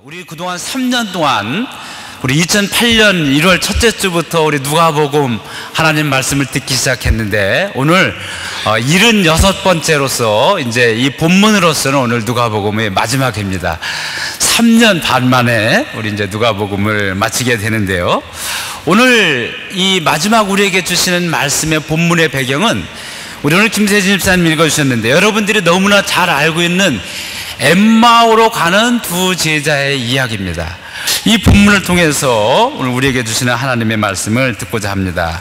우리 그동안 3년 동안 우리 2008년 1월 첫째 주부터 우리 누가복음 하나님 말씀을 듣기 시작했는데 오늘 76번째로서 이제 이 본문으로서는 오늘 누가복음의 마지막입니다. 3년 반 만에 우리 이제 누가복음을 마치게 되는데요. 오늘 이 마지막 우리에게 주시는 말씀의 본문의 배경은 우리 오늘 김세진 집사님 읽어주셨는데 여러분들이 너무나 잘 알고 있는 엠마오로 가는 두 제자의 이야기입니다. 이 본문을 통해서 오늘 우리에게 주시는 하나님의 말씀을 듣고자 합니다.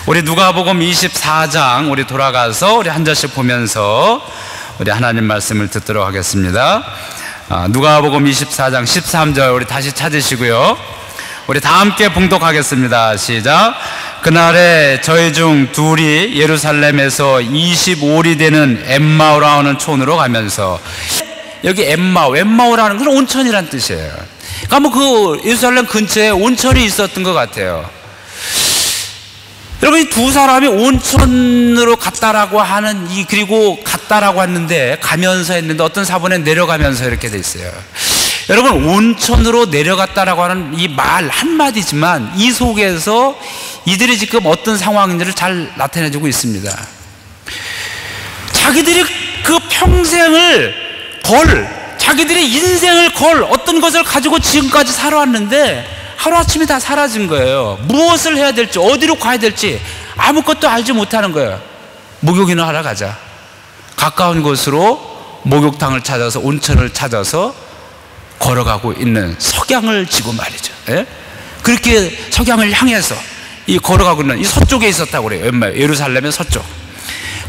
우리 누가복음 24장 우리 돌아가서 우리 한 절씩 보면서 우리 하나님 말씀을 듣도록 하겠습니다. 누가복음 24장 13절 우리 다시 찾으시고요. 우리 다 함께 봉독하겠습니다. 시작. 그날에 저희 중 둘이 예루살렘에서 25里되는 엠마오라 하는 촌으로 가면서, 여기 엠마오라는 건 온천이란 뜻이에요. 그러니까 뭐 그 예루살렘 근처에 온천이 있었던 것 같아요. 여러분, 이 두 사람이 온천으로 갔다라고 하는 그리고 갔다라고 했는데 가면서 했는데 어떤 사본에 내려가면서 이렇게 돼 있어요. 여러분, 온천으로 내려갔다라고 하는 이 말 한마디지만 이 속에서 이들이 지금 어떤 상황인지를 잘 나타내주고 있습니다. 자기들이 그 평생을 자기들의 인생을 어떤 것을 가지고 지금까지 살아왔는데 하루아침에 다 사라진 거예요. 무엇을 해야 될지, 어디로 가야 될지 아무것도 알지 못하는 거예요. 목욕이나 하러 가자. 가까운 곳으로 목욕탕을 찾아서 온천을 찾아서 걸어가고 있는 석양을 지고 말이죠. 예? 그렇게 석양을 향해서 걸어가고 있는 이 서쪽에 있었다고 그래요. 예루살렘의 서쪽.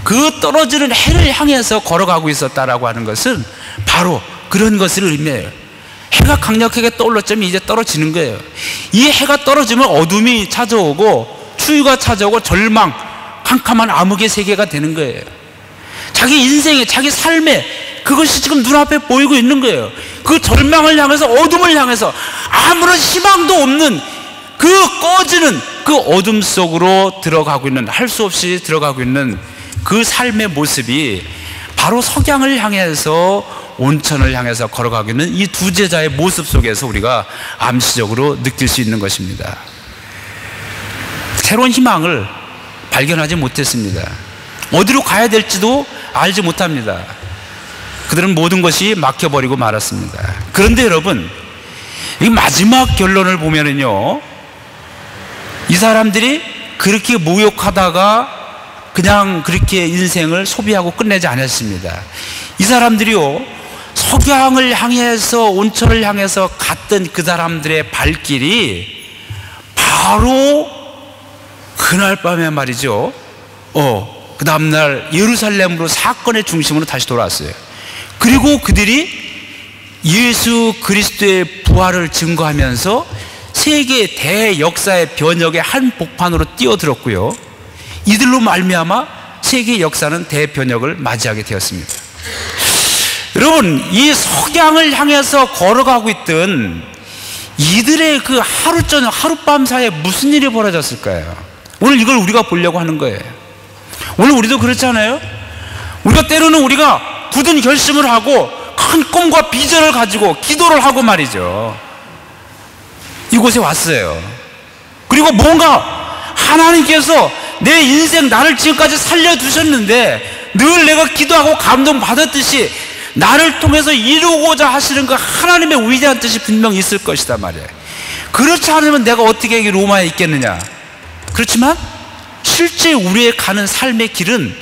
그 떨어지는 해를 향해서 걸어가고 있었다라고 하는 것은 바로 그런 것을 의미해요. 해가 강력하게 떠올랐지만 이제 떨어지는 거예요. 이 해가 떨어지면 어둠이 찾아오고 추위가 찾아오고 절망, 캄캄한 암흑의 세계가 되는 거예요. 자기 인생에, 자기 삶에 그것이 지금 눈앞에 보이고 있는 거예요. 그 절망을 향해서, 어둠을 향해서 아무런 희망도 없는 그 꺼지는 그 어둠 속으로 들어가고 있는, 할 수 없이 들어가고 있는 그 삶의 모습이 바로 석양을 향해서, 온천을 향해서 걸어가고 있는 이 두 제자의 모습 속에서 우리가 암시적으로 느낄 수 있는 것입니다. 새로운 희망을 발견하지 못했습니다. 어디로 가야 될지도 알지 못합니다. 그들은 모든 것이 막혀버리고 말았습니다. 그런데 여러분, 이 마지막 결론을 보면은요, 이 사람들이 그렇게 모욕하다가 그냥 그렇게 인생을 소비하고 끝내지 않았습니다. 이 사람들이요, 석양을 향해서, 온천을 향해서 갔던 그 사람들의 발길이 바로 그날 밤에 말이죠, 그 다음날 예루살렘으로, 사건의 중심으로 다시 돌아왔어요. 그리고 그들이 예수 그리스도의 부활을 증거하면서 세계 대역사의 변혁의 한 복판으로 뛰어들었고요, 이들로 말미암아 세계 역사는 대변혁을 맞이하게 되었습니다. 여러분, 이 석양을 향해서 걸어가고 있던 이들의 그 하루저녁, 하룻밤 사이에 무슨 일이 벌어졌을까요? 오늘 이걸 우리가 보려고 하는 거예요. 오늘 우리도 그렇잖아요. 우리가 때로는 우리가 굳은 결심을 하고 큰 꿈과 비전을 가지고 기도를 하고 말이죠, 이곳에 왔어요. 그리고 뭔가 하나님께서 내 인생, 나를 지금까지 살려두셨는데 늘 내가 기도하고 감동받았듯이 나를 통해서 이루고자 하시는 그 하나님의 위대한 뜻이 분명히 있을 것이다 말이에요. 그렇지 않으면 내가 어떻게 여기 로마에 있겠느냐. 그렇지만 실제 우리의 가는 삶의 길은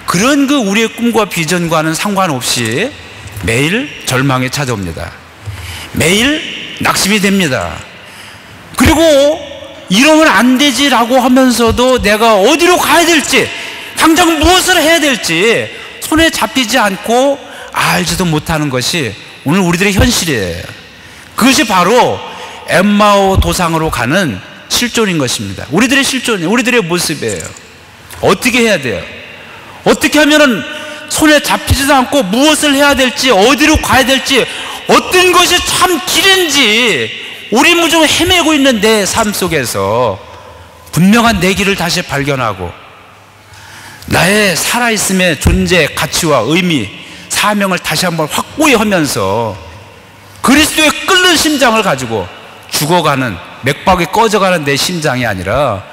그런 그 우리의 꿈과 비전과는 상관없이 매일 절망이 찾아옵니다. 매일 낙심이 됩니다. 그리고 이러면 안 되지라고 하면서도 내가 어디로 가야 될지, 당장 무엇을 해야 될지 손에 잡히지 않고 알지도 못하는 것이 오늘 우리들의 현실이에요. 그것이 바로 엠마오 도상으로 가는 실존인 것입니다. 우리들의 실존이에요. 우리들의 모습이에요. 어떻게 해야 돼요? 어떻게 하면은 손에 잡히지도 않고 무엇을 해야 될지, 어디로 가야 될지, 어떤 것이 참 길인지 오리무중 헤매고 있는 내 삶 속에서 분명한 내 길을 다시 발견하고 나의 살아있음의 존재, 가치와 의미, 사명을 다시 한번 확고히 하면서 그 그리스도의 끓는 심장을 가지고 죽어가는, 맥박이 꺼져가는 내 심장이 아니라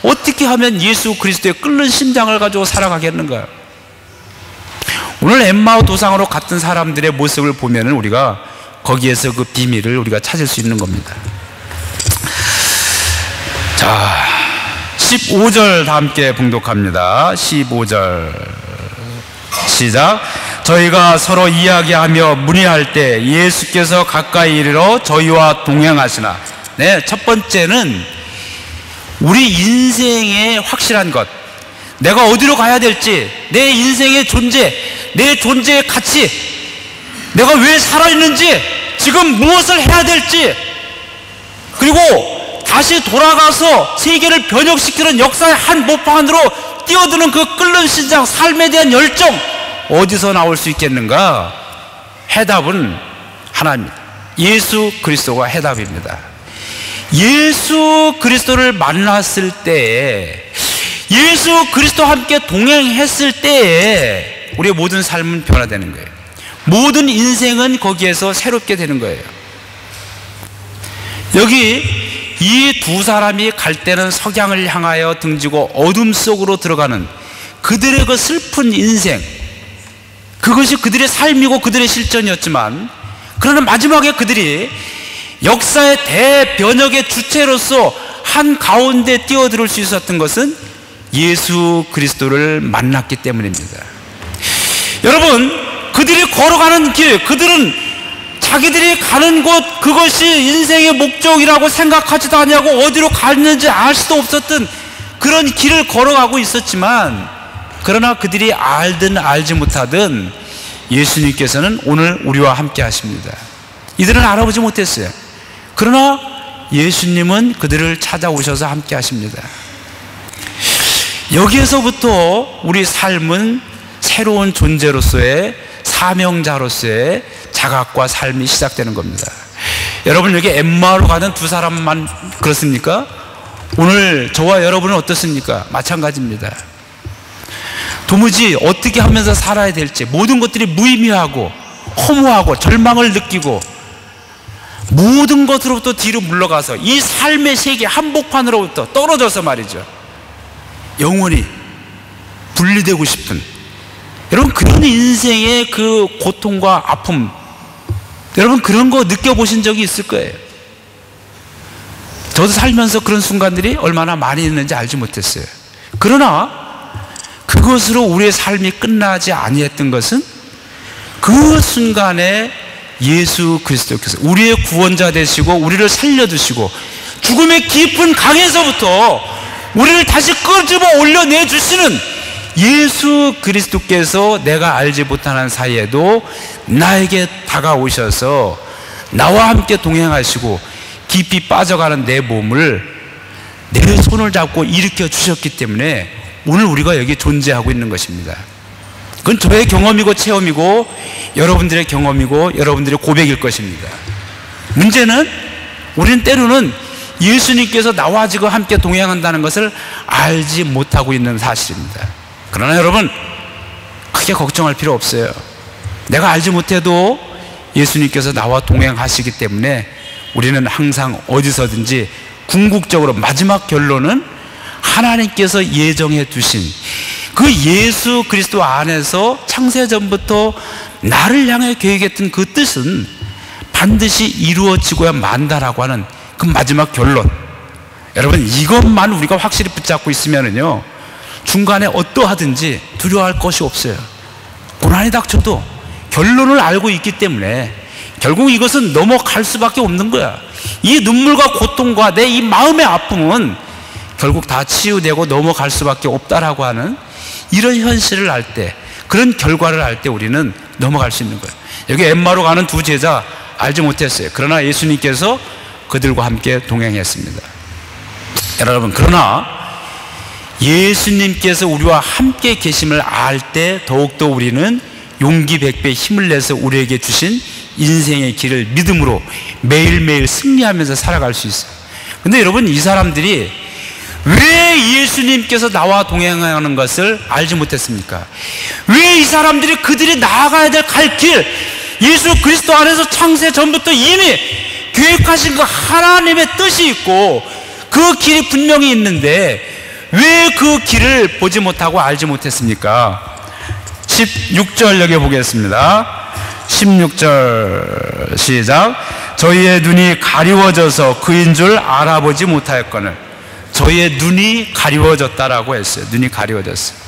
어떻게 하면 예수 그리스도의 끓는 심장을 가지고 살아가겠는가? 오늘 엠마오 도상으로 갔던 사람들의 모습을 보면은 우리가 거기에서 그 비밀을 우리가 찾을 수 있는 겁니다. 자, 15절 다 함께 봉독합니다. 15절 시작. 저희가 서로 이야기하며 문의할 때 예수께서 가까이 이르러 저희와 동행하시나. 네, 첫 번째는 우리 인생의 확실한 것, 내가 어디로 가야 될지, 내 인생의 존재, 내 존재의 가치, 내가 왜 살아있는지, 지금 무엇을 해야 될지, 그리고 다시 돌아가서 세계를 변혁시키는 역사의 한 모파 안으로 뛰어드는 그 끓는 심장, 삶에 대한 열정, 어디서 나올 수 있겠는가? 해답은 하나입니다. 예수 그리스도가 해답입니다. 예수 그리스도를 만났을 때에, 예수 그리스도와 함께 동행했을 때에 우리의 모든 삶은 변화되는 거예요. 모든 인생은 거기에서 새롭게 되는 거예요. 여기 이 두 사람이 갈 때는 석양을 향하여 등지고 어둠 속으로 들어가는 그들의 그 슬픈 인생, 그것이 그들의 삶이고 그들의 실전이었지만, 그러나 마지막에 그들이 역사의 대변혁의 주체로서 한 가운데 뛰어들 수 있었던 것은 예수 그리스도를 만났기 때문입니다. 여러분, 그들이 걸어가는 길, 그들은 자기들이 가는 곳, 그것이 인생의 목적이라고 생각하지도 않냐고 어디로 갔는지 알 수도 없었던 그런 길을 걸어가고 있었지만, 그러나 그들이 알든 알지 못하든 예수님께서는 오늘 우리와 함께 하십니다. 이들은 알아보지 못했어요. 그러나 예수님은 그들을 찾아오셔서 함께 하십니다. 여기에서부터 우리 삶은 새로운 존재로서의, 사명자로서의 자각과 삶이 시작되는 겁니다. 여러분, 여기 엠마오로 가는 두 사람만 그렇습니까? 오늘 저와 여러분은 어떻습니까? 마찬가지입니다. 도무지 어떻게 하면서 살아야 될지, 모든 것들이 무의미하고 허무하고 절망을 느끼고 모든 것으로부터 뒤로 물러가서 이 삶의 세계 한복판으로부터 떨어져서 말이죠, 영원히 분리되고 싶은, 여러분, 그런 인생의 그 고통과 아픔, 여러분 그런 거 느껴보신 적이 있을 거예요. 저도 살면서 그런 순간들이 얼마나 많이 있는지 알지 못했어요. 그러나 그것으로 우리의 삶이 끝나지 아니했던 것은 그 순간에 예수 그리스도께서 우리의 구원자 되시고 우리를 살려두시고 죽음의 깊은 강에서부터 우리를 다시 끄집어 올려내 주시는 예수 그리스도께서 내가 알지 못하는 사이에도 나에게 다가오셔서 나와 함께 동행하시고 깊이 빠져가는 내 몸을, 내 손을 잡고 일으켜 주셨기 때문에 오늘 우리가 여기 존재하고 있는 것입니다. 그건 저의 경험이고 체험이고 여러분들의 경험이고 여러분들의 고백일 것입니다. 문제는 우리는 때로는 예수님께서 나와 지금 함께 동행한다는 것을 알지 못하고 있는 사실입니다. 그러나 여러분, 크게 걱정할 필요 없어요. 내가 알지 못해도 예수님께서 나와 동행하시기 때문에 우리는 항상 어디서든지 궁극적으로 마지막 결론은 하나님께서 예정해 두신 그 예수 그리스도 안에서 창세전부터 나를 향해 계획했던 그 뜻은 반드시 이루어지고야 만다라고 하는 그 마지막 결론, 여러분 이것만 우리가 확실히 붙잡고 있으면은요, 중간에 어떠하든지 두려워할 것이 없어요. 고난이 닥쳐도 결론을 알고 있기 때문에 결국 이것은 넘어갈 수밖에 없는 거야. 이 눈물과 고통과 내 이 마음의 아픔은 결국 다 치유되고 넘어갈 수밖에 없다라고 하는 이런 현실을 알 때, 그런 결과를 알 때 우리는 넘어갈 수 있는 거예요. 여기 엠마로 가는 두 제자 알지 못했어요. 그러나 예수님께서 그들과 함께 동행했습니다. 여러분, 그러나 예수님께서 우리와 함께 계심을 알 때 더욱더 우리는 용기 100배 힘을 내서 우리에게 주신 인생의 길을 믿음으로 매일매일 승리하면서 살아갈 수 있어요. 근데 여러분, 이 사람들이 왜 예수님께서 나와 동행하는 것을 알지 못했습니까? 왜 이 사람들이 그들이 나아가야 될 갈 길, 예수 그리스도 안에서 창세 전부터 이미 계획하신 그 하나님의 뜻이 있고 그 길이 분명히 있는데 왜 그 길을 보지 못하고 알지 못했습니까? 16절 여기 보겠습니다. 16절 시작. 저희의 눈이 가리워져서 그인 줄 알아보지 못하였거늘. 저희의 눈이 가리워졌다라고 했어요. 눈이 가리워졌어요.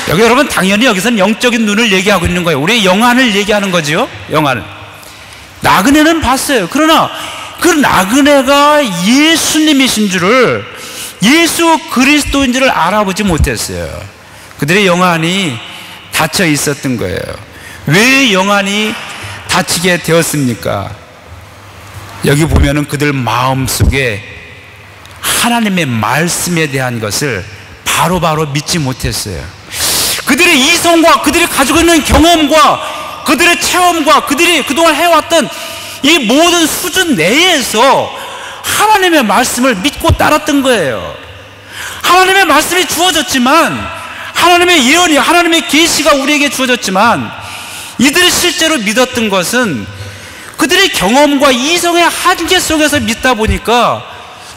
여기 여러분 당연히 여기서는 영적인 눈을 얘기하고 있는 거예요. 우리의 영안을 얘기하는 거죠. 영안을. 나그네는 봤어요. 그러나 그 나그네가 예수님이신 줄을, 예수 그리스도인 줄을 알아보지 못했어요. 그들의 영안이 닫혀 있었던 거예요. 왜 영안이 닫히게 되었습니까? 여기 보면은 그들 마음속에 하나님의 말씀에 대한 것을 바로바로 믿지 못했어요. 그들의 이성과 그들이 가지고 있는 경험과 그들의 체험과 그들이 그동안 해왔던 이 모든 수준 내에서 하나님의 말씀을 믿고 따랐던 거예요. 하나님의 말씀이 주어졌지만, 하나님의 예언이, 하나님의 계시가 우리에게 주어졌지만, 이들이 실제로 믿었던 것은 그들의 경험과 이성의 한계 속에서 믿다 보니까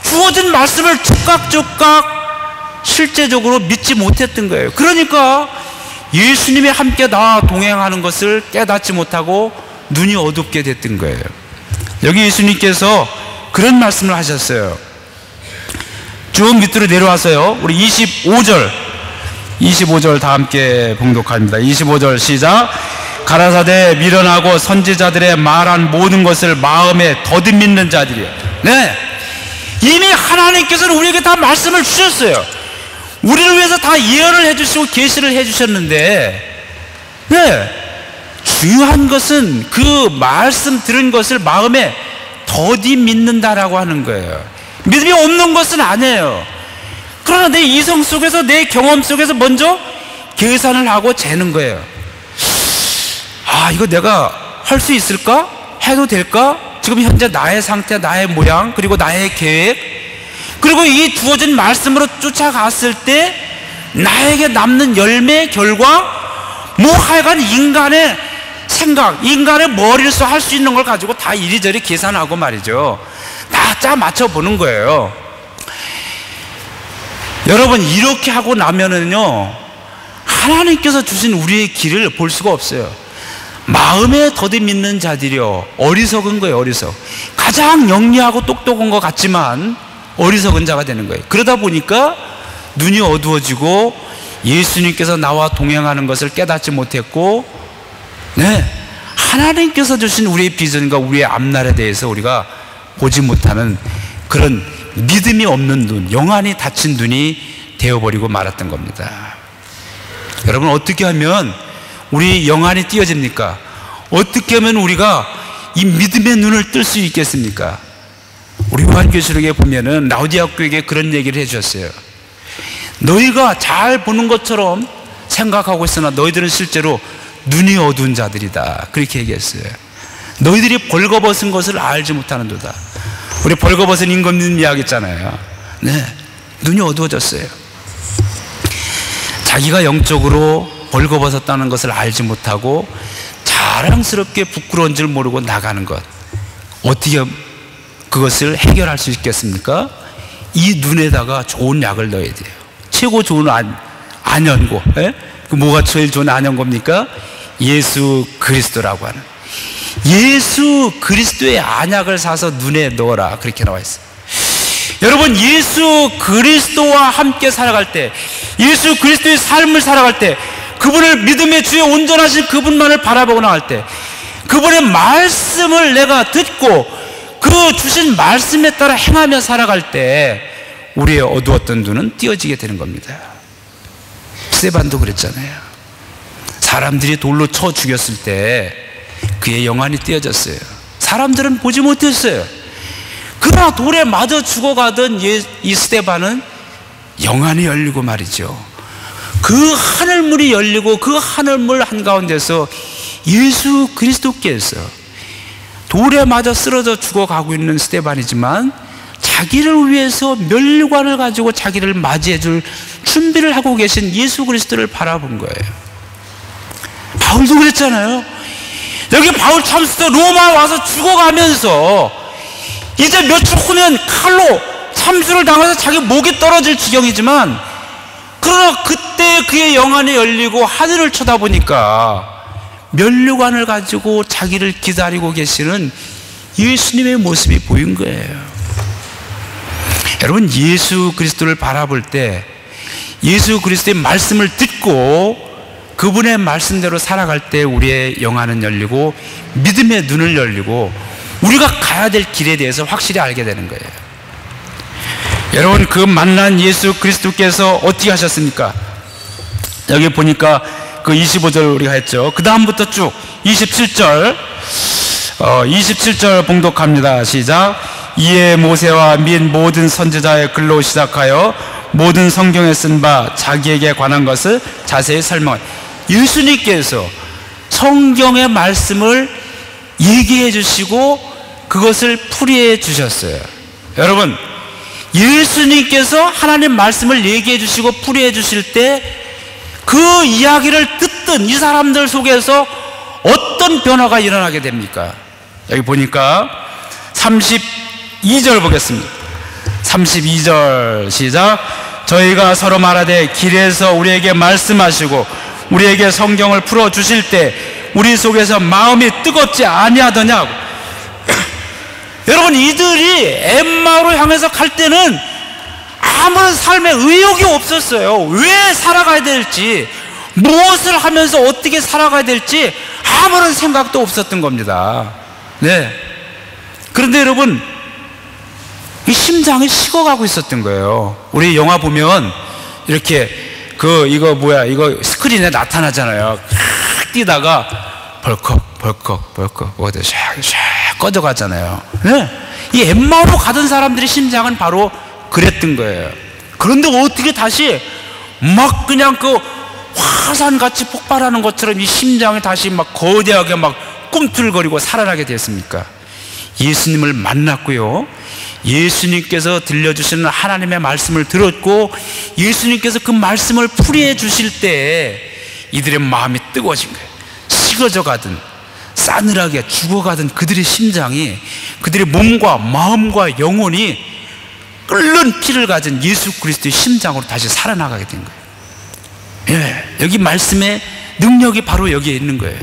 주어진 말씀을 즉각 실제적으로 믿지 못했던 거예요. 그러니까 예수님이 함께 나와 동행하는 것을 깨닫지 못하고 눈이 어둡게 됐던 거예요. 여기 예수님께서 그런 말씀을 하셨어요. 쭉 밑으로 내려와서요, 우리 25절 다 함께 봉독합니다. 25절 시작. 가라사대 미련하고 선지자들의 말한 모든 것을 마음에 더듬 믿는 자들이요. 네, 이미 하나님께서는 우리에게 다 말씀을 주셨어요. 우리를 위해서 다 예언을 해주시고 계시를 해주셨는데, 네, 중요한 것은 그 말씀 들은 것을 마음에 더디 믿는다라고 하는 거예요. 믿음이 없는 것은 아니에요. 그러나 내 이성 속에서, 내 경험 속에서 먼저 계산을 하고 재는 거예요. 아, 이거 내가 할 수 있을까? 해도 될까? 지금 현재 나의 상태, 나의 모양, 그리고 나의 계획, 그리고 이 주어진 말씀으로 쫓아갔을 때 나에게 남는 열매, 결과, 뭐 하여간 인간의 생각, 인간의 머리로서 할 수 있는 걸 가지고 다 이리저리 계산하고 말이죠. 다 짜 맞춰보는 거예요. 여러분, 이렇게 하고 나면은요, 하나님께서 주신 우리의 길을 볼 수가 없어요. 마음에 더디 믿는 자들이요, 어리석은 거예요. 어리석. 가장 영리하고 똑똑한 것 같지만 어리석은 자가 되는 거예요. 그러다 보니까 눈이 어두워지고 예수님께서 나와 동행하는 것을 깨닫지 못했고, 네, 하나님께서 주신 우리의 비전과 우리의 앞날에 대해서 우리가 보지 못하는 그런 믿음이 없는 눈, 영안이 닫힌 눈이 되어버리고 말았던 겁니다. 여러분, 어떻게 하면 우리 영안이 띄어집니까? 어떻게 하면 우리가 이 믿음의 눈을 뜰 수 있겠습니까? 우리 요한계시록에 보면은 라오디아 교회에게 그런 얘기를 해주셨어요. 너희가 잘 보는 것처럼 생각하고 있으나 너희들은 실제로 눈이 어두운 자들이다, 그렇게 얘기했어요. 너희들이 벌거벗은 것을 알지 못하는도다. 우리 벌거벗은 임금님 이야기 있잖아요. 네, 눈이 어두워졌어요. 자기가 영적으로 벌거벗었다는 것을 알지 못하고 자랑스럽게 부끄러운 줄 모르고 나가는 것, 어떻게 그것을 해결할 수 있겠습니까? 이 눈에다가 좋은 약을 넣어야 돼요. 최고 좋은 안연고, 그 뭐가 제일 좋은 안연고입니까? 예수 그리스도라고 하는, 예수 그리스도의 안약을 사서 눈에 넣어라, 그렇게 나와 있어요. 여러분, 예수 그리스도와 함께 살아갈 때, 예수 그리스도의 삶을 살아갈 때, 그분을 믿음의 주에 온전하신 그분만을 바라보고 나갈 때, 그분의 말씀을 내가 듣고 그 주신 말씀에 따라 행하며 살아갈 때 우리의 어두웠던 눈은 띄어지게 되는 겁니다. 스데반도 그랬잖아요. 사람들이 돌로 쳐 죽였을 때 그의 영안이 띄어졌어요. 사람들은 보지 못했어요. 그러나 돌에 맞아 죽어가던 이 스데반은 영안이 열리고 말이죠. 그 하늘문이 열리고 그 하늘문 한가운데서 예수 그리스도께서, 돌에 맞아 쓰러져 죽어가고 있는 스데반이지만 자기를 위해서 멸관을 가지고 자기를 맞이해 줄 준비를 하고 계신 예수 그리스도를 바라본 거예요. 바울도 그랬잖아요. 여기 바울 참수도 로마 와서 죽어가면서 이제 며칠 후면 칼로 참수를 당해서 자기 목이 떨어질 지경이지만, 그러나 그때 그의 영안이 열리고 하늘을 쳐다보니까 면류관을 가지고 자기를 기다리고 계시는 예수님의 모습이 보인 거예요. 여러분, 예수 그리스도를 바라볼 때, 예수 그리스도의 말씀을 듣고 그분의 말씀대로 살아갈 때 우리의 영안은 열리고 믿음의 눈을 열리고 우리가 가야 될 길에 대해서 확실히 알게 되는 거예요. 여러분, 그 만난 예수 그리스도께서 어떻게 하셨습니까? 여기 보니까 그 25절 우리가 했죠. 그 다음부터 쭉 27절 27절 봉독합니다. 시작. 이에 모세와 및 모든 선지자의 글로 시작하여 모든 성경에 쓴 바 자기에게 관한 것을 자세히 설명. 예수님께서 성경의 말씀을 얘기해 주시고 그것을 풀이해 주셨어요. 여러분, 예수님께서 하나님 말씀을 얘기해 주시고 풀이해 주실 때 그 이야기를 듣던 이 사람들 속에서 어떤 변화가 일어나게 됩니까? 여기 보니까 32절 보겠습니다. 32절 시작. 저희가 서로 말하되 길에서 우리에게 말씀하시고 우리에게 성경을 풀어주실 때 우리 속에서 마음이 뜨겁지 아니하더냐고. 여러분, 이들이 엠마오로 향해서 갈 때는 아무런 삶에 의욕이 없었어요. 왜 살아가야 될지, 무엇을 하면서 어떻게 살아가야 될지 아무런 생각도 없었던 겁니다. 네. 그런데 여러분, 이 심장이 식어가고 있었던 거예요. 우리 영화 보면 이렇게 이거 스크린에 나타나잖아요. 뛰다가 벌컥 어디 샥 꺼져가잖아요. 네. 이 엠마오로 가던 사람들의 심장은 바로 그랬던 거예요. 그런데 어떻게 다시 막 그냥 그 화산같이 폭발하는 것처럼 이 심장이 다시 막 거대하게 막 꿈틀거리고 살아나게 됐습니까? 예수님을 만났고요, 예수님께서 들려주시는 하나님의 말씀을 들었고 예수님께서 그 말씀을 풀이해 주실 때 이들의 마음이 뜨거워진 거예요. 식어져 가든 싸늘하게 죽어가던 그들의 심장이, 그들의 몸과 마음과 영혼이 끓는 피를 가진 예수 그리스도의 심장으로 다시 살아나가게 된 거예요. 예, 여기 말씀의 능력이 바로 여기에 있는 거예요.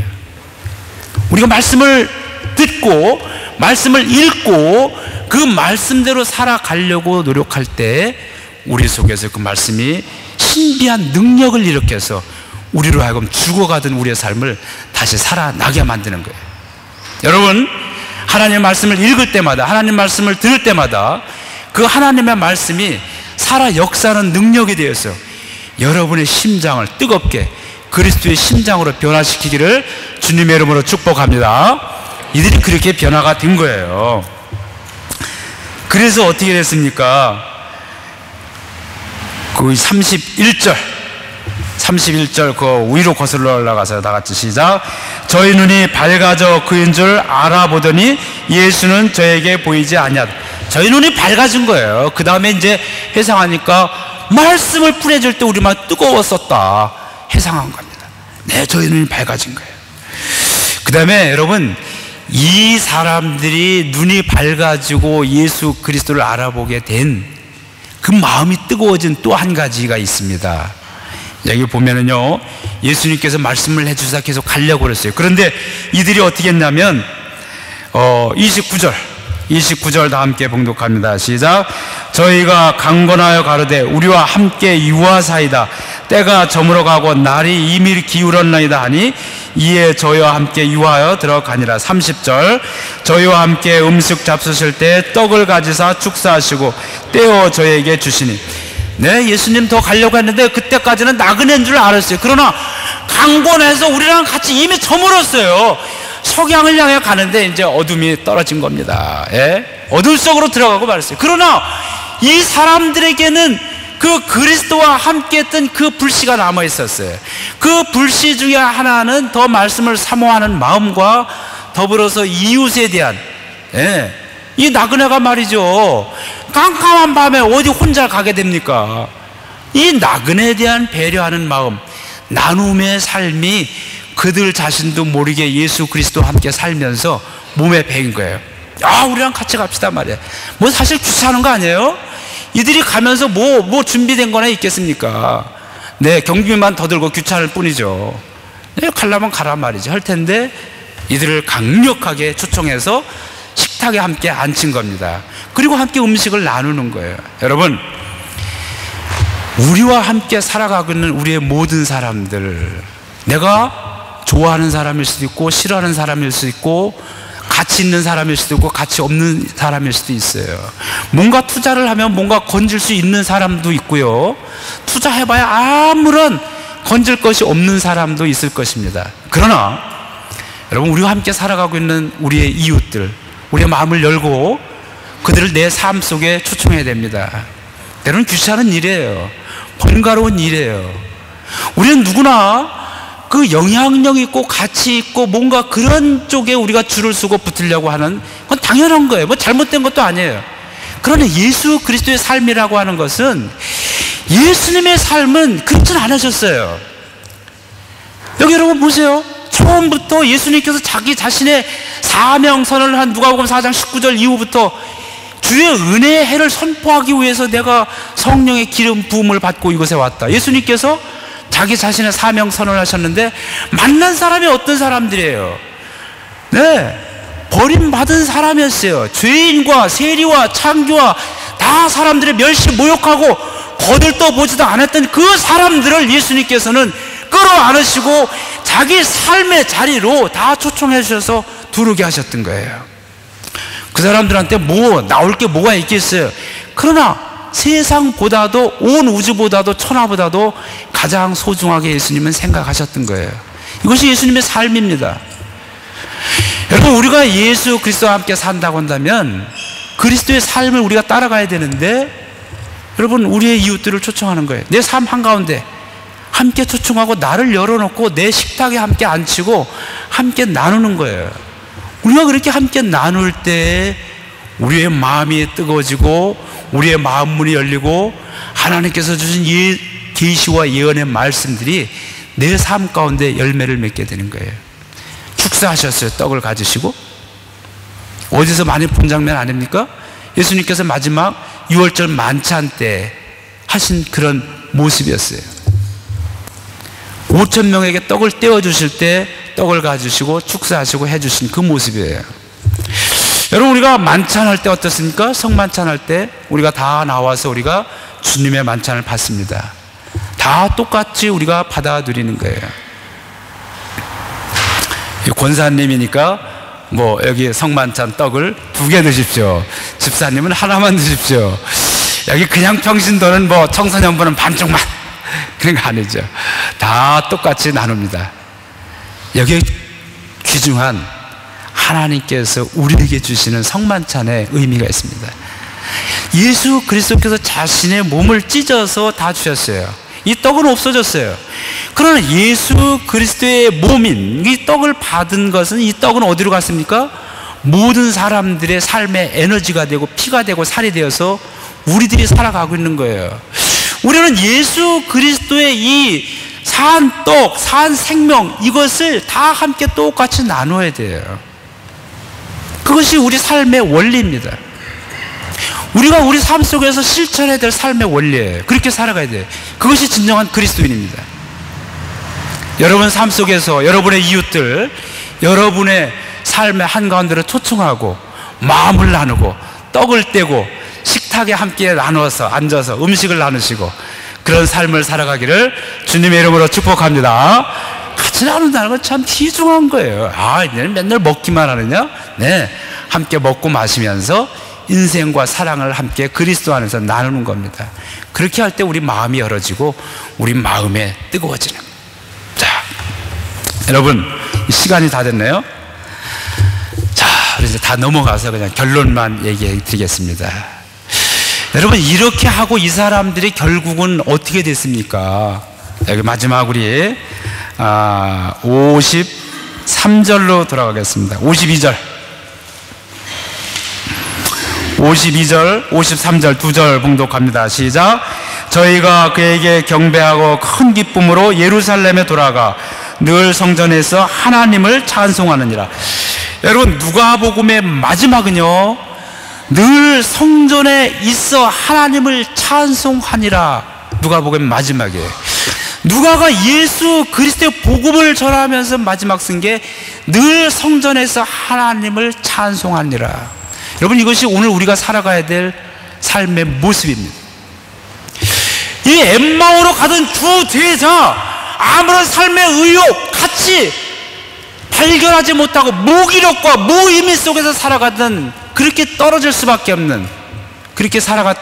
우리가 말씀을 듣고 말씀을 읽고 그 말씀대로 살아가려고 노력할 때 우리 속에서 그 말씀이 신비한 능력을 일으켜서 우리로 하여금 죽어가던 우리의 삶을 다시 살아나게 만드는 거예요. 여러분, 하나님의 말씀을 읽을 때마다, 하나님의 말씀을 들을 때마다 그 하나님의 말씀이 살아 역사하는 능력이 되어서 여러분의 심장을 뜨겁게 그리스도의 심장으로 변화시키기를 주님의 이름으로 축복합니다. 이들이 그렇게 변화가 된 거예요. 그래서 어떻게 됐습니까? 그 31절 그 위로 거슬러 올라가서 다 같이 시작. 저희 눈이 밝아져 그인 줄 알아보더니 예수는 저에게 보이지 아니하다. 저희 눈이 밝아진 거예요. 그 다음에 이제 회상하니까 말씀을 풀어줄 때 우리만 뜨거웠었다 회상한 겁니다. 네, 저희 눈이 밝아진 거예요. 그 다음에 여러분, 이 사람들이 눈이 밝아지고 예수 그리스도를 알아보게 된 그 마음이 뜨거워진 또 한 가지가 있습니다. 여기 보면은요, 예수님께서 말씀을 해주사 계속 가려고 그랬어요. 그런데 이들이 어떻게 했냐면 29절 다 함께 봉독합니다. 시작. 저희가 강건하여 가로되 우리와 함께 유하사이다. 때가 저물어가고 날이 이미 기울었나이다 하니 이에 저희와 함께 유하여 들어가니라. 30절. 저희와 함께 음식 잡수실 때 떡을 가지사 축사하시고 떼어 저희에게 주시니. 네, 예수님 더 가려고 했는데 그때까지는 나그네인 줄 알았어요. 그러나 강권해서 우리랑 같이 이미 저물었어요. 석양을 향해 가는데 이제 어둠이 떨어진 겁니다. 예? 어둠 속으로 들어가고 말았어요. 그러나 이 사람들에게는 그 그리스도와 함께 했던 그 불씨가 남아 있었어요. 그 불씨 중에 하나는 더 말씀을 사모하는 마음과 더불어서 이웃에 대한, 예, 이 나그네가 말이죠, 깜깜한 밤에 어디 혼자 가게 됩니까? 이 나그네에 대한 배려하는 마음, 나눔의 삶이 그들 자신도 모르게 예수 그리스도와 함께 살면서 몸에 배인 거예요. 우리랑 같이 갑시다 말이에요. 뭐 사실 귀찮은 거 아니에요? 이들이 가면서 뭐 준비된 거나 있겠습니까? 네, 경비만 더 들고 귀찮을 뿐이죠. 네, 가려면 가란 말이지. 할 텐데 이들을 강력하게 초청해서 식탁에 함께 앉힌 겁니다. 그리고 함께 음식을 나누는 거예요. 여러분, 우리와 함께 살아가고 있는 우리의 모든 사람들, 내가 좋아하는 사람일 수도 있고 싫어하는 사람일 수도 있고 가치 있는 사람일 수도 있고 가치 없는 사람일 수도 있어요. 뭔가 투자를 하면 뭔가 건질 수 있는 사람도 있고요, 투자해봐야 아무런 건질 것이 없는 사람도 있을 것입니다. 그러나 여러분, 우리와 함께 살아가고 있는 우리의 이웃들, 우리의 마음을 열고 그들을 내 삶 속에 초청해야 됩니다. 때로는 귀찮은 일이에요. 번거로운 일이에요. 우리는 누구나 그 영향력 있고 가치 있고 뭔가 그런 쪽에 우리가 줄을 서고 붙으려고 하는 건 당연한 거예요. 뭐 잘못된 것도 아니에요. 그러나 예수 그리스도의 삶이라고 하는 것은, 예수님의 삶은 그렇진 않으셨어요. 여기 여러분 보세요. 처음부터 예수님께서 자기 자신의 사명선언을 한 누가복음 4장 19절 이후부터 주의 은혜의 해를 선포하기 위해서 내가 성령의 기름 부음을 받고 이곳에 왔다. 예수님께서 자기 자신의 사명 선언을 하셨는데, 만난 사람이 어떤 사람들이에요? 네, 버림받은 사람이었어요. 죄인과 세리와 창기와 다 사람들의 멸시 모욕하고 거들떠보지도 않았던 그 사람들을 예수님께서는 끌어안으시고 자기 삶의 자리로 다 초청해 주셔서 두르게 하셨던 거예요. 그 사람들한테 뭐 나올 게 뭐가 있겠어요? 그러나 세상보다도, 온 우주보다도, 천하보다도 가장 소중하게 예수님은 생각하셨던 거예요. 이것이 예수님의 삶입니다. 여러분, 우리가 예수 그리스도와 함께 산다고 한다면 그리스도의 삶을 우리가 따라가야 되는데, 여러분, 우리의 이웃들을 초청하는 거예요. 내 삶 한가운데 함께 초청하고 나를 열어놓고 내 식탁에 함께 앉히고 함께 나누는 거예요. 우리가 그렇게 함께 나눌 때 우리의 마음이 뜨거워지고 우리의 마음 문이 열리고 하나님께서 주신 계시와 예언의 말씀들이 내 삶 가운데 열매를 맺게 되는 거예요. 축사하셨어요. 떡을 가지시고. 어디서 많이 본 장면 아닙니까? 예수님께서 마지막 6월절 만찬 때 하신 그런 모습이었어요. 5,000명에게 떡을 떼어주실 때 떡을 가지시고 축사하시고 해주신 그 모습이에요. 여러분, 우리가 만찬할 때 어떻습니까? 성만찬할 때 우리가 다 나와서 우리가 주님의 만찬을 받습니다. 다 똑같이 우리가 받아들이는 거예요. 권사님이니까 뭐 여기 성만찬 떡을 2개 드십시오, 집사님은 하나만 드십시오, 여기 그냥 평신도는 뭐 청소년부는 반쪽만, 그런 거 아니죠. 다 똑같이 나눕니다. 여기에 귀중한 하나님께서 우리에게 주시는 성만찬의 의미가 있습니다. 예수 그리스도께서 자신의 몸을 찢어서 다 주셨어요. 이 떡은 없어졌어요. 그러나 예수 그리스도의 몸인 이 떡을 받은 것은, 이 떡은 어디로 갔습니까? 모든 사람들의 삶의 에너지가 되고 피가 되고 살이 되어서 우리들이 살아가고 있는 거예요. 우리는 예수 그리스도의 이 산 떡, 산 생명, 이것을 다 함께 똑같이 나눠야 돼요. 그것이 우리 삶의 원리입니다. 우리가 우리 삶 속에서 실천해야 될 삶의 원리예요. 그렇게 살아가야 돼요. 그것이 진정한 그리스도인입니다. 여러분 삶 속에서 여러분의 이웃들, 여러분의 삶의 한가운데로 초청하고 마음을 나누고 떡을 떼고 식탁에 함께 나누어서 앉아서 음식을 나누시고 그런 삶을 살아가기를 주님의 이름으로 축복합니다. 같이 나눈다는 건 참 귀중한 거예요. 맨날 먹기만 하느냐? 네, 함께 먹고 마시면서 인생과 사랑을 함께 그리스도 안에서 나누는 겁니다. 그렇게 할 때 우리 마음이 열어지고 우리 마음에 뜨거워지는. 자, 여러분, 시간이 다 됐네요. 자, 이제 다 넘어가서 그냥 결론만 얘기해 드리겠습니다. 여러분, 이렇게 하고 이 사람들이 결국은 어떻게 됐습니까? 여기 마지막 우리 53절로 돌아가겠습니다. 52절, 53절 두 절 봉독합니다. 시작. 저희가 그에게 경배하고 큰 기쁨으로 예루살렘에 돌아가 늘 성전에서 하나님을 찬송하느니라. 여러분, 누가복음의 마지막은요, 늘 성전에 있어 하나님을 찬송하니라. 누가복음의 마지막이에요. 누가가 예수 그리스도의 복음을 전하면서 마지막 쓴 게 늘 성전에서 하나님을 찬송하니라. 여러분, 이것이 오늘 우리가 살아가야 될 삶의 모습입니다. 이 엠마오로 가던 주 제자, 아무런 삶의 의욕, 가치 발견하지 못하고 무기력과 무의미 속에서 살아가던, 그렇게 떨어질 수밖에 없는, 그렇게 살아갈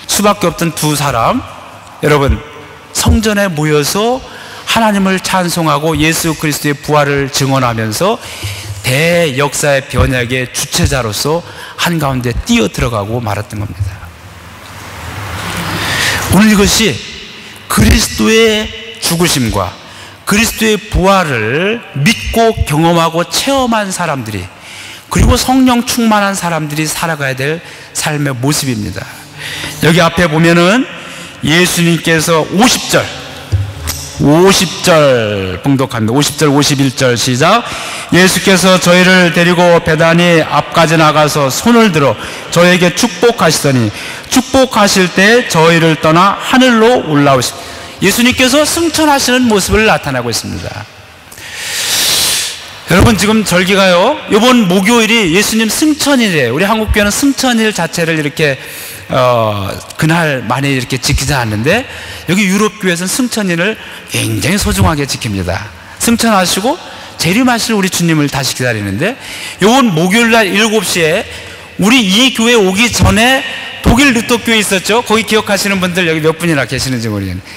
수밖에 없던 두 사람, 여러분, 성전에 모여서 하나님을 찬송하고 예수 그리스도의 부활을 증언하면서 대역사의 변혁의 주체자로서 한가운데 뛰어 들어가고 말았던 겁니다. 오늘 이것이 그리스도의 죽으심과 그리스도의 부활을 믿고 경험하고 체험한 사람들이, 그리고 성령 충만한 사람들이 살아가야 될 삶의 모습입니다. 여기 앞에 보면은 예수님께서 50절 봉독합니다. 50절 51절 시작. 예수께서 저희를 데리고 베다니 앞까지 나가서 손을 들어 저에게 축복하시더니 축복하실 때 저희를 떠나 하늘로 올라오시. 예수님께서 승천하시는 모습을 나타나고 있습니다. 여러분, 지금 절기가요, 이번 목요일이 예수님 승천일이에요. 우리 한국교회는 승천일 자체를 이렇게 그날 많이 이렇게 지키지 않는데, 여기 유럽교회에서는 승천일을 굉장히 소중하게 지킵니다. 승천하시고 재림하실 우리 주님을 다시 기다리는데, 이번 목요일날 7시에 우리 이 교회 오기 전에 독일 루터교회 있었죠? 거기 기억하시는 분들 여기 몇 분이나 계시는지 모르겠는데,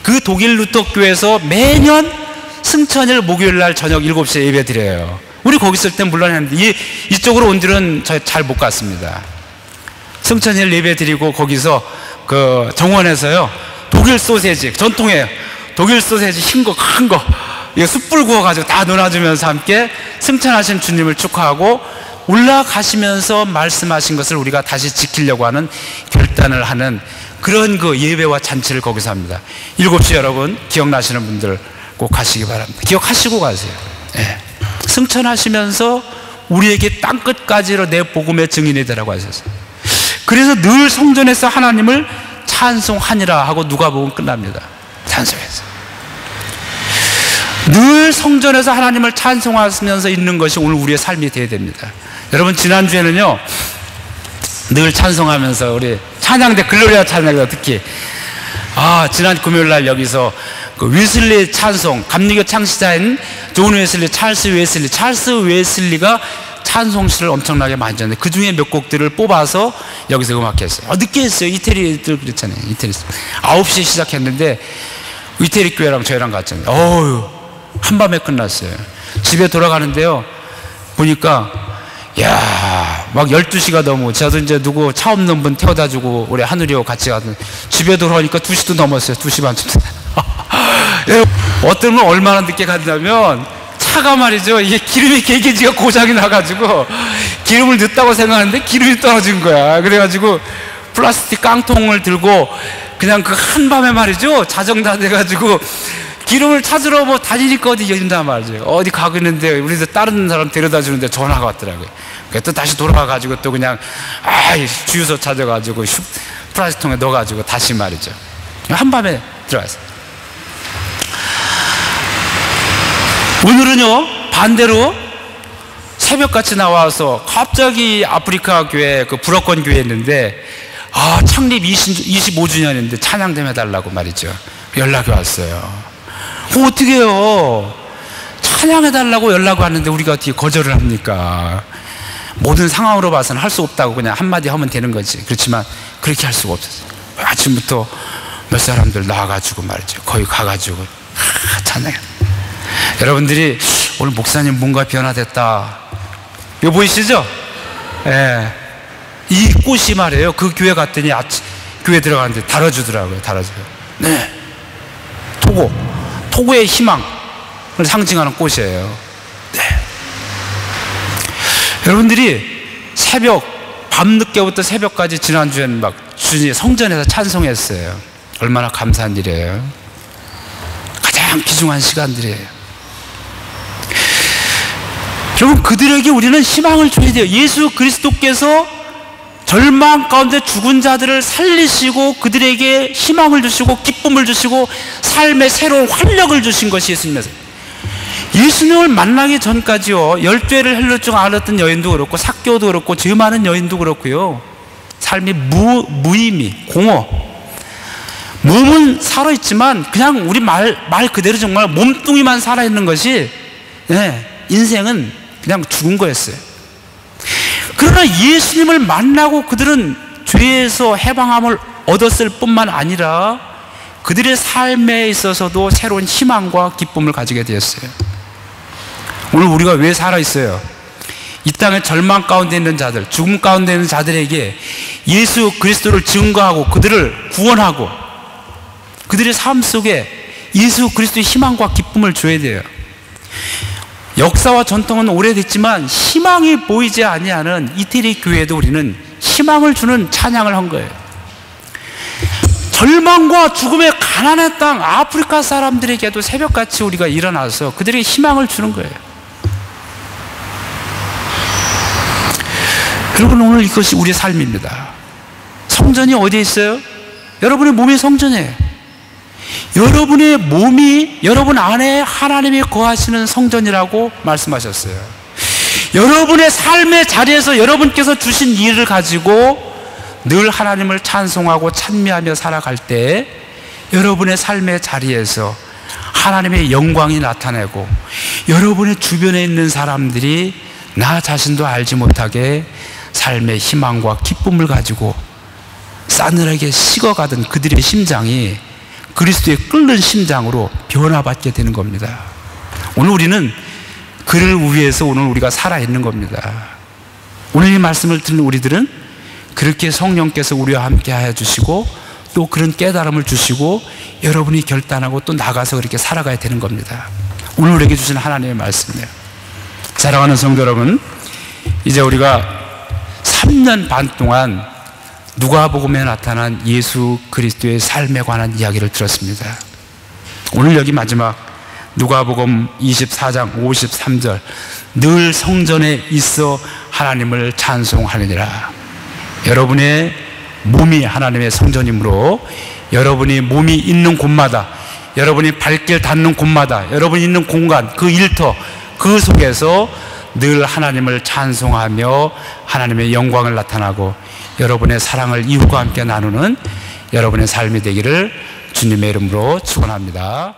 그 독일 루터교회에서 매년 승천일 목요일날 저녁 7시에 예배 드려요. 우리 거기 있을 땐 물론 했는데, 이쪽으로 온 줄은 잘 못 갔습니다. 승천일 예배 드리고 거기서 그 정원에서요, 독일 소세지, 전통이에요. 독일 소세지 흰 거, 큰 거, 이거 숯불 구워가지고 다 나눠주면서 함께 승천하신 주님을 축하하고 올라가시면서 말씀하신 것을 우리가 다시 지키려고 하는 결단을 하는 그런 그 예배와 잔치를 거기서 합니다. 7시 여러분, 기억나시는 분들 꼭 가시기 바랍니다. 기억하시고 가세요. 네. 승천하시면서 우리에게 땅끝까지로 내 복음의 증인이 되라고 하셨어요. 그래서 늘 성전에서 하나님을 찬송하니라 하고 누가복음 끝납니다. 찬송해서 늘 성전에서 하나님을 찬송하면서 있는 것이 오늘 우리의 삶이 되어야 됩니다. 여러분, 지난주에는요, 늘 찬송하면서 우리 찬양대, 글로리아 찬양대, 특히 지난 금요일날 여기서 그 웨슬리 찬송, 감리교 창시자인 존 웨슬리, 찰스 웨슬리가 찬송시를 엄청나게 많이 줬는데, 그 중에 몇 곡들을 뽑아서 여기서 음악했어요. 늦게 했어요. 이태리들 그랬잖아요. 이태리 9시에 시작했는데 이태리 교회랑 저희랑 갔잖아요. 한밤에 끝났어요. 집에 돌아가는데요, 보니까 막 12시가 넘고, 저도 이제 누구 차 없는 분 태워다 주고 우리 하늘이하고 같이 가서 집에 돌아오니까 2시도 넘었어요. 2시 반쯤. 어떤 분 얼마나 늦게 간다면, 차가 말이죠, 이게 기름이 개기지가 고장이 나가지고 기름을 넣었다고 생각하는데 기름이 떨어진 거야. 그래가지고 플라스틱 깡통을 들고 그냥 그 한밤에 말이죠, 자정다 돼가지고 기름을 찾으러 뭐 다니니까 어디 열린단 말이죠. 어디 가고 있는데 우리도 다른 사람 데려다 주는데 전화가 왔더라고요. 그래서 또 다시 돌아가가지고 또 그냥 주유소 찾아가지고 플라스틱통에 넣어가지고 다시 말이죠, 한밤에 들어갔어요. 오늘은요, 반대로 새벽같이 나와서 갑자기 아프리카 교회, 그 불어권 교회에 있는데, 창립 25주년인데 찬양 좀 해달라고 말이죠, 연락이 왔어요. 어떻게 해요? 찬양해달라고 연락이 왔는데 우리가 어떻게 거절을 합니까? 모든 상황으로 봐서는 할 수 없다고 그냥 한마디 하면 되는 거지. 그렇지만 그렇게 할 수가 없었어요. 아침부터 몇 사람들 나와가지고 말이죠, 거기 가가지고 찬양해. 여러분들이 오늘 목사님 뭔가 변화됐다, 이거 보이시죠? 예. 이 꽃이 말이에요, 그 교회 갔더니 교회 들어가는데 달아주더라고요. 네. 토고의 희망을 상징하는 꽃이에요. 네. 여러분들이 밤늦게부터 새벽까지 지난주에는 막 주님 성전에서 찬송했어요. 얼마나 감사한 일이에요. 가장 귀중한 시간들이에요. 여러분, 그들에게 우리는 희망을 줘야 돼요. 예수 그리스도께서 절망 가운데 죽은 자들을 살리시고 그들에게 희망을 주시고 기쁨을 주시고 삶의 새로운 활력을 주신 것이 예수님이었어요. 예수님을 만나기 전까지요, 12회를 헬루증 앓았던 여인도 그렇고 삭개오도 그렇고 죄 많은 여인도 그렇고요, 삶이 무의미, 공허, 몸은 살아있지만 그냥 우리 말 그대로 정말 몸뚱이만 살아있는 것이, 인생은 그냥 죽은 거였어요. 그러나 예수님을 만나고 그들은 죄에서 해방함을 얻었을 뿐만 아니라 그들의 삶에 있어서도 새로운 희망과 기쁨을 가지게 되었어요. 오늘 우리가 왜 살아있어요? 이 땅에 절망 가운데 있는 자들, 죽음 가운데 있는 자들에게 예수 그리스도를 증거하고 그들을 구원하고 그들의 삶 속에 예수 그리스도의 희망과 기쁨을 줘야 돼요. 역사와 전통은 오래됐지만 희망이 보이지 아니하는 이태리 교회에도 우리는 희망을 주는 찬양을 한 거예요. 절망과 죽음의 가난한 땅 아프리카 사람들에게도 새벽같이 우리가 일어나서 그들에게 희망을 주는 거예요. 여러분, 오늘 이것이 우리의 삶입니다. 성전이 어디에 있어요? 여러분의 몸이 성전이에요. 여러분의 몸이 여러분 안에 하나님이 거하시는 성전이라고 말씀하셨어요. 여러분의 삶의 자리에서 여러분께서 주신 일을 가지고 늘 하나님을 찬송하고 찬미하며 살아갈 때 여러분의 삶의 자리에서 하나님의 영광이 나타나고 여러분의 주변에 있는 사람들이 나 자신도 알지 못하게 삶의 희망과 기쁨을 가지고 싸늘하게 식어가던 그들의 심장이 그리스도의 끓는 심장으로 변화받게 되는 겁니다. 오늘 우리는 그를 위해서 오늘 우리가 살아있는 겁니다. 오늘 이 말씀을 듣는 우리들은 그렇게 성령께서 우리와 함께 하여 주시고 또 그런 깨달음을 주시고 여러분이 결단하고 또 나가서 그렇게 살아가야 되는 겁니다. 오늘 우리에게 주신 하나님의 말씀이에요. 사랑하는 성도 여러분, 이제 우리가 3년 반 동안 누가복음에 나타난 예수 그리스도의 삶에 관한 이야기를 들었습니다. 오늘 여기 마지막 누가복음 24장 53절, 늘 성전에 있어 하나님을 찬송하느니라. 여러분의 몸이 하나님의 성전이므로 여러분이 몸이 있는 곳마다, 여러분이 발길 닿는 곳마다, 여러분이 있는 공간, 그 일터, 그 속에서 늘 하나님을 찬송하며 하나님의 영광을 나타나고 여러분의 사랑을 이웃과 함께 나누는 여러분의 삶이 되기를 주님의 이름으로 축원합니다.